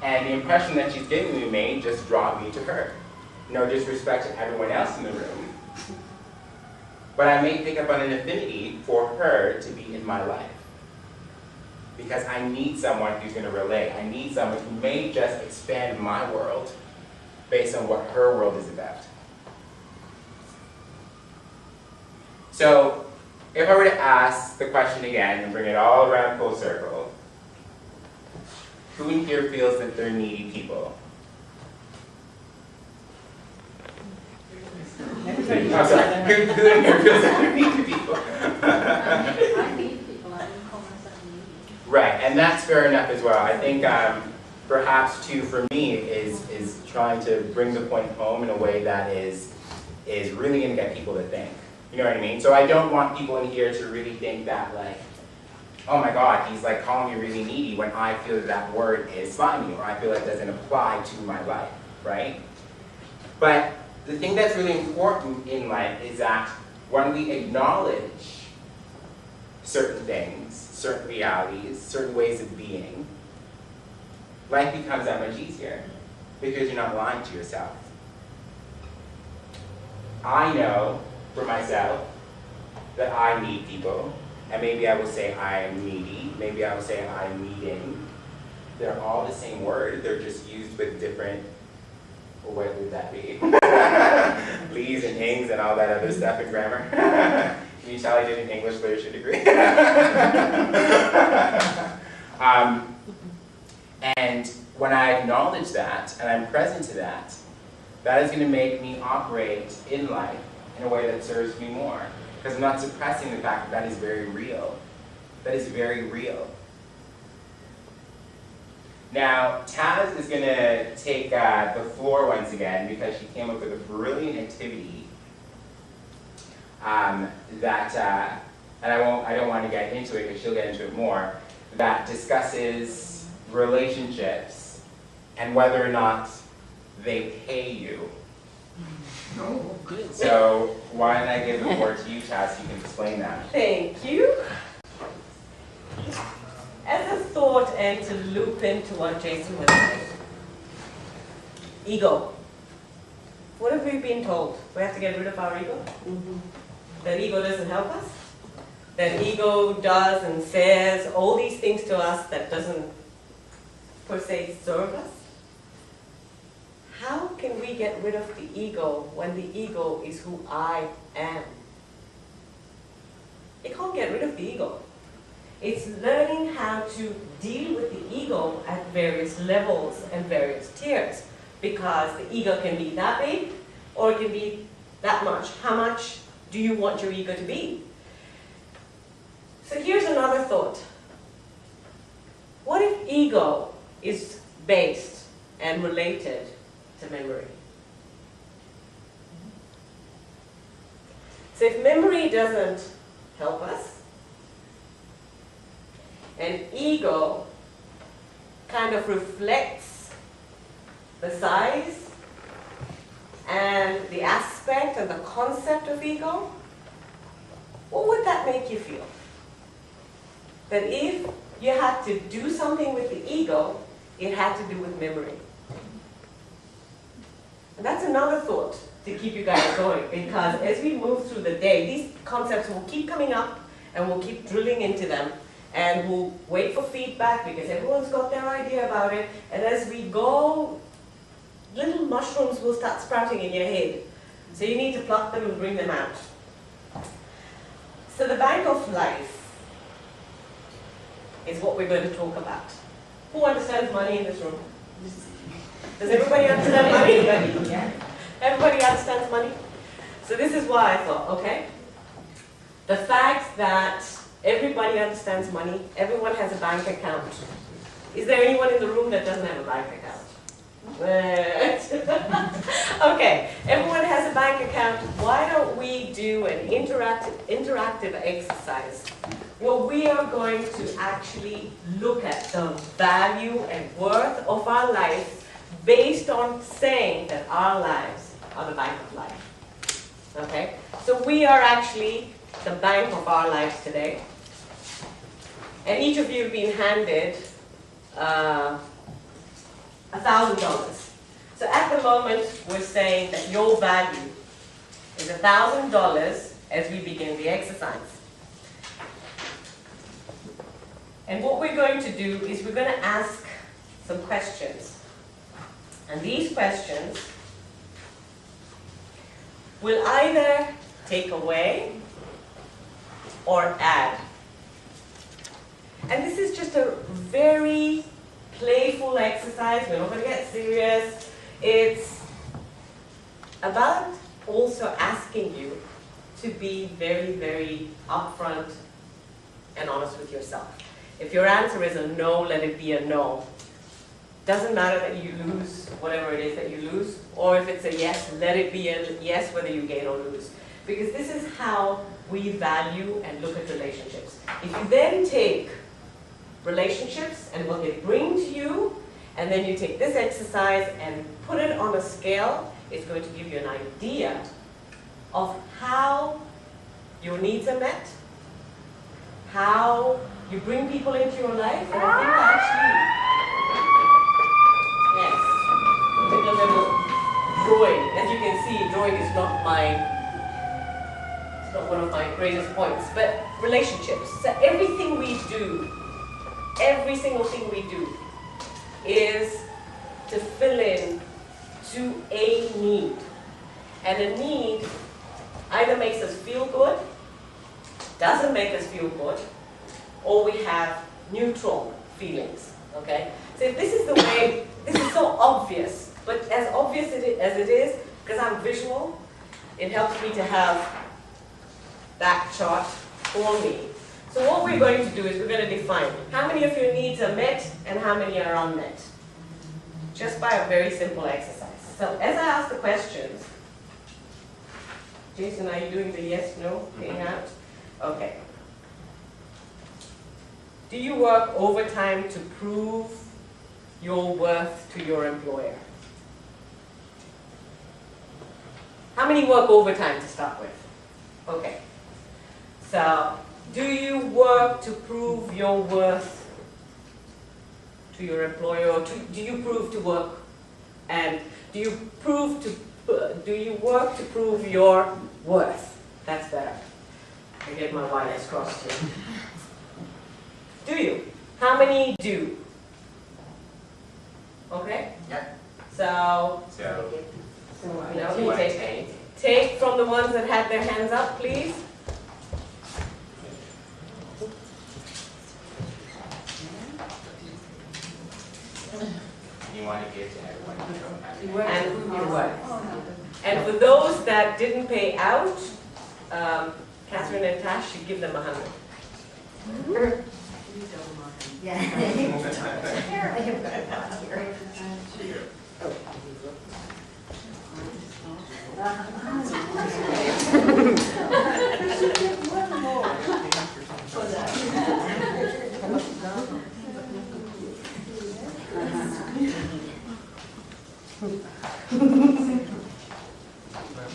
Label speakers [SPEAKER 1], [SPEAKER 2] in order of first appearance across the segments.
[SPEAKER 1] And the impression that she's giving me may just draw me to her. No disrespect to everyone else in the room, but I may pick up on an affinity for her to be in my life. Because I need someone who's going to relate. I need someone who may just expand my world based on what her world is about. So, if I were to ask the question again and bring it all around full circle, who in here feels that they're needy people? I'm sorry, who in here feels that they're needy people?
[SPEAKER 2] I need people, I don't call myself needy.
[SPEAKER 1] Right, and that's fair enough as well. I think perhaps too for me is trying to bring the point home in a way that is really going to get people to think. You know what I mean? So I don't want people in here to really think that like, oh my God, he's like calling me really needy when I feel that that word is slimy or I feel it doesn't apply to my life, right? But the thing that's really important in life is that when we acknowledge certain things, certain realities, certain ways of being, life becomes that much easier because you're not lying to yourself. I know for myself that I need people, and maybe I will say I am needy, maybe I will say I'm needing. They're all the same word, they're just used with different, well, what would that be? Lees and ings and all that other stuff in grammar. Can you tell I did an English literature degree? And when I acknowledge that, and I'm present to that, that is going to make me operate in life in a way that serves me more. Because I'm not suppressing the fact that that is very real. That is very real. Now, Taz is going to take the floor once again because she came up with a brilliant activity that, and I don't want to get into it because she'll get into it more, that discusses relationships and whether or not they pay you.
[SPEAKER 3] Oh, good.
[SPEAKER 1] So why don't I give the floor to you, Taz, so you can explain that.
[SPEAKER 4] Thank you. As a thought and to loop into what Jason was saying, ego. What have we been told? We have to get rid of our ego? That ego doesn't help us? That ego does and says all these things to us that doesn't per se serve us? How can we get rid of the ego when the ego is who I am? You can't get rid of the ego. It's learning how to deal with the ego at various levels and various tiers. Because the ego can be that big, or it can be that much. How much do you want your ego to be? So here's another thought. What if ego is based and related to memory? So if memory doesn't help us, and ego kind of reflects the size and the aspect and the concept of ego, what would that make you feel? That if you had to do something with the ego, it had to do with memory. And that's another thought to keep you guys going, because as we move through the day, these concepts will keep coming up and we'll keep drilling into them. And we'll wait for feedback because everyone's got their idea about it. And as we go, little mushrooms will start sprouting in your head. So you need to pluck them and bring them out. So the bank of life is what we're going to talk about. Who understands money in this room? Does everybody understand money? Everybody understands money? So this is why I thought, okay, the fact that everybody understands money. Everyone has a bank account. Is there anyone in the room that doesn't have a bank account? Okay, everyone has a bank account. Why don't we do an interactive exercise where we are going to actually look at the value and worth of our lives based on saying that our lives are the bank of life. Okay, so we are actually the bank of our lives today. And each of you have been handed $1,000. So at the moment, we're saying that your value is $1,000 as we begin the exercise. And what we're going to do is we're going to ask some questions. And these questions will either take away or add. And this is just a very playful exercise. We're not going to get serious. It's about also asking you to be very, very upfront and honest with yourself. If your answer is a no, let it be a no. Doesn't matter that you lose whatever it is that you lose, or if it's a yes, let it be a yes whether you gain or lose. Because this is how we value and look at relationships. If you then take relationships and what they bring to you, and then you take this exercise and put it on a scale, it's going to give you an idea of how your needs are met, how you bring people into your life, and I think actually, yes, with a little drawing. As you can see, drawing is not one of my greatest points, but relationships. So everything we do, every single thing we do is to fill in to a need. And a need either makes us feel good, doesn't make us feel good, or we have neutral feelings, okay? So if this is the way, this is so obvious, but as obvious as it is, because I'm visual, it helps me to have that chart for me. So what we're going to do is we're going to define how many of your needs are met and how many are unmet, just by a very simple exercise. So as I ask the questions, Jason, are you doing the yes, no thing out? Okay. Do you work overtime to prove your worth to your employer? How many work overtime to start with? Okay. So, do you work to prove your worth to your employer, or do you prove to work, and do you work to prove your worth? That's better. I get my wires crossed here. Do you? How many do? Okay?
[SPEAKER 1] Yep.
[SPEAKER 4] So you take from the ones that had their hands up, please.
[SPEAKER 1] You want to give to everyone.
[SPEAKER 4] And your worth. And for those that didn't pay out, Catherine and Tash, you give them 100.
[SPEAKER 2] Yeah. Apparently I've got a lot here.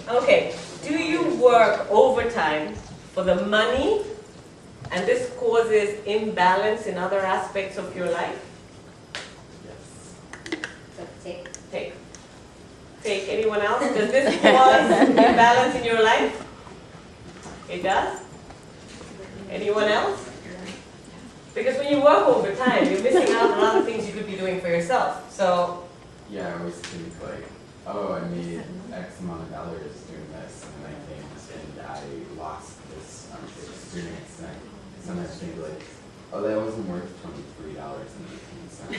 [SPEAKER 4] Okay, do you work overtime for the money, and this causes imbalance in other aspects of your life?
[SPEAKER 2] Take.
[SPEAKER 4] Take. Anyone else? Does this cause imbalance in your life? It does? Anyone else? Because when you work overtime, you're missing out on other things you could be doing for yourself. So
[SPEAKER 5] yeah, I always think like, oh, I made X amount of dollars doing this, and then I came and I lost this experience. And I sometimes think like, oh, that wasn't worth $23.18. I would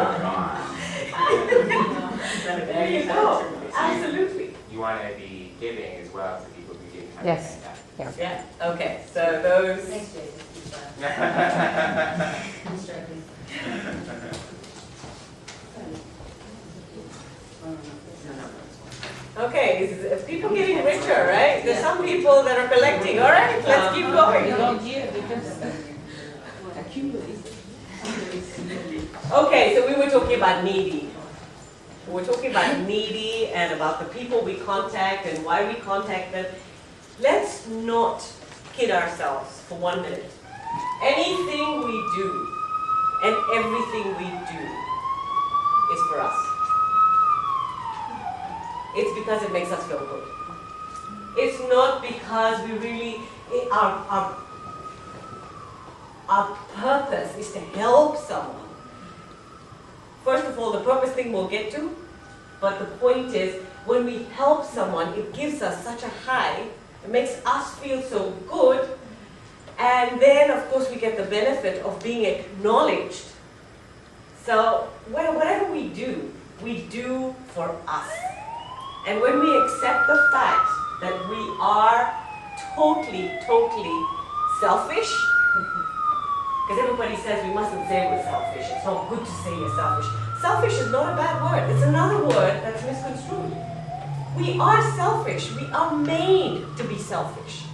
[SPEAKER 5] have gone.
[SPEAKER 4] there you go. Absolutely.
[SPEAKER 1] You want to be giving as well to people who didn't have
[SPEAKER 3] Yes.
[SPEAKER 1] that.
[SPEAKER 4] Yeah. Okay. So those.
[SPEAKER 2] Thanks, Jason. I'm struggling.
[SPEAKER 4] Okay, is people getting richer, right? There's some people that are collecting. All right, let's keep going. Okay, so we were talking about needy. We're talking about needy and about the people we contact and why we contact them. Let's not kid ourselves for 1 minute. Anything we do and everything we do is for us. It's because it makes us feel good. It's not because we really, our purpose is to help someone. First of all, the purpose thing we'll get to, but the point is, when we help someone, it gives us such a high, it makes us feel so good, and then of course we get the benefit of being acknowledged. So whatever we do for us. And when we accept the fact that we are totally selfish, because everybody says we mustn't say we're selfish, it's not good to say you're selfish. Selfish is not a bad word, it's another word that's misconstrued. We are selfish, we are made to be selfish.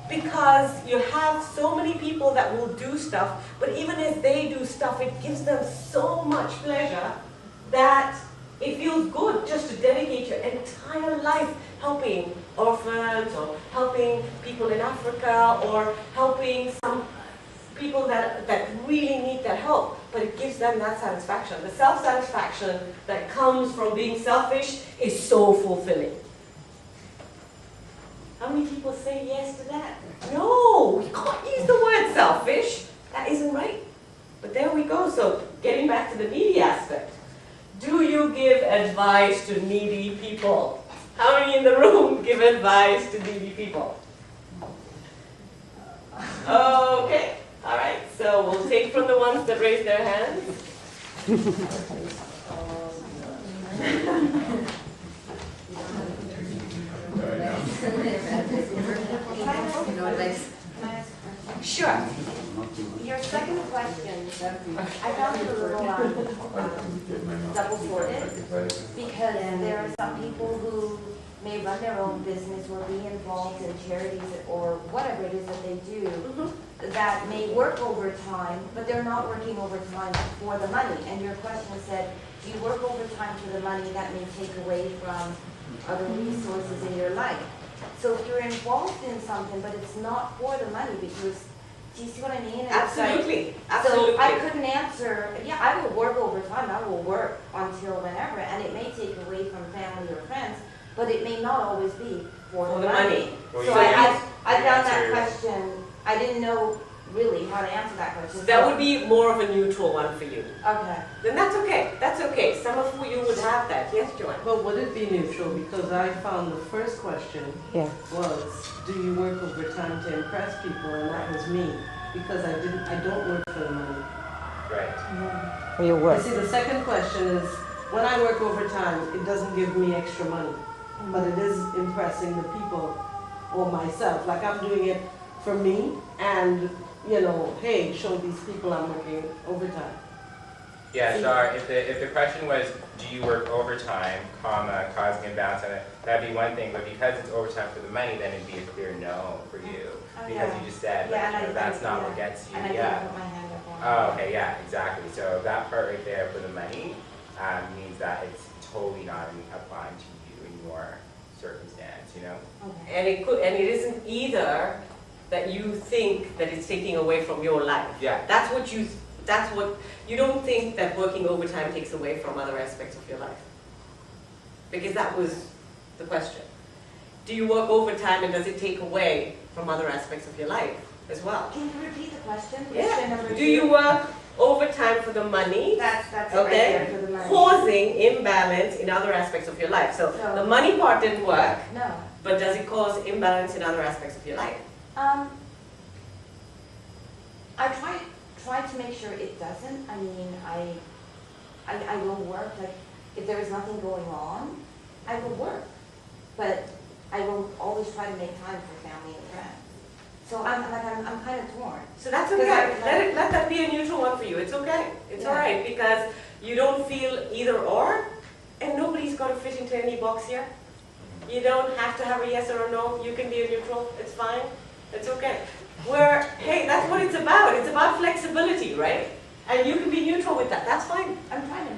[SPEAKER 4] Because you have so many people that will do stuff, but even as they do stuff, it gives them so much pleasure that it feels good just to dedicate your entire life helping orphans or helping people in Africa or helping some people that really need that help. But it gives them that satisfaction. The self-satisfaction that comes from being selfish is so fulfilling. How many people say yes to that? No, we can't use the word selfish. That isn't right. But there we go. So getting back to the needy aspect. Do you give advice to needy people? How many in the room give advice to needy people? Okay, all right. So we'll take from the ones that raise their hands. Sure.
[SPEAKER 6] Your second question, I found it a little double-sorted, because there are some people who may run their own business or be involved in charities or whatever it is that they do, that may work overtime, but they're not working overtime for the money. And your question said, do you work overtime for the money? That may take away from other resources in your life. So if you're involved in something, but it's not for the money, because, do you see what I mean?
[SPEAKER 4] Absolutely, absolutely.
[SPEAKER 6] So I couldn't answer, yeah, I will work overtime, I will work until whenever, and it may take away from family or friends, but it may not always be for the money.
[SPEAKER 1] Well,
[SPEAKER 6] So I found that question, I didn't know really how to answer that question.
[SPEAKER 4] So that would be more of a neutral one for you.
[SPEAKER 6] Okay.
[SPEAKER 4] Then that's okay, that's okay. Some of you would have that. Yes, Joanne?
[SPEAKER 3] But would it be neutral? Because I found the first question was, do you work overtime to impress people? And that was me. Because I don't work for the money.
[SPEAKER 1] Right.
[SPEAKER 7] For your
[SPEAKER 3] You
[SPEAKER 7] work.
[SPEAKER 3] see, the second question is, when I work overtime, it doesn't give me extra money. But it is impressing the people or myself. Like I'm doing it for me and, you know, hey, show these people I'm working overtime.
[SPEAKER 1] Yeah, Shar, if the question was, do you work overtime, comma, causing imbalance, that'd be one thing, but because it's overtime for the money, then it'd be a clear no for you. Because you just said, like, you know, that's not what gets you.
[SPEAKER 6] And I
[SPEAKER 1] Yeah.
[SPEAKER 6] didn't put my hand up on
[SPEAKER 1] Oh, okay, yeah, exactly. So that part right there for the money means that it's totally not applying to you in your circumstance, you know?
[SPEAKER 6] Okay.
[SPEAKER 4] And it isn't either that you think that it's taking away from your life.
[SPEAKER 1] Yeah.
[SPEAKER 4] That's what you don't think that working overtime takes away from other aspects of your life. Because that was the question. Do you work overtime and does it take away from other aspects of your life as well?
[SPEAKER 6] Can you repeat the question?
[SPEAKER 4] Yeah.
[SPEAKER 6] Question number
[SPEAKER 4] Do
[SPEAKER 6] 2?
[SPEAKER 4] you work overtime for the money?
[SPEAKER 6] That's it right
[SPEAKER 4] Okay,
[SPEAKER 6] there for the money.
[SPEAKER 4] causing imbalance in other aspects of your life. So
[SPEAKER 6] So-
[SPEAKER 4] the money part didn't work,
[SPEAKER 6] No.
[SPEAKER 4] but does it cause imbalance in other aspects of your life?
[SPEAKER 6] I try to make sure it doesn't. I mean, I will work, like, if there is nothing going on, I will work. But I will always try to make time for family and friends. So I'm kind of torn.
[SPEAKER 4] So that's
[SPEAKER 6] Because
[SPEAKER 4] okay. Let that be a neutral one for you. It's okay. It's
[SPEAKER 6] Yeah.
[SPEAKER 4] all right because you don't feel either or, and nobody's got to fit into any box here. You don't have to have a yes or a no. You can be a neutral. It's fine. It's okay. Hey, that's what it's about. It's about flexibility, right? And you can be neutral with that. That's fine.
[SPEAKER 6] I'm trying to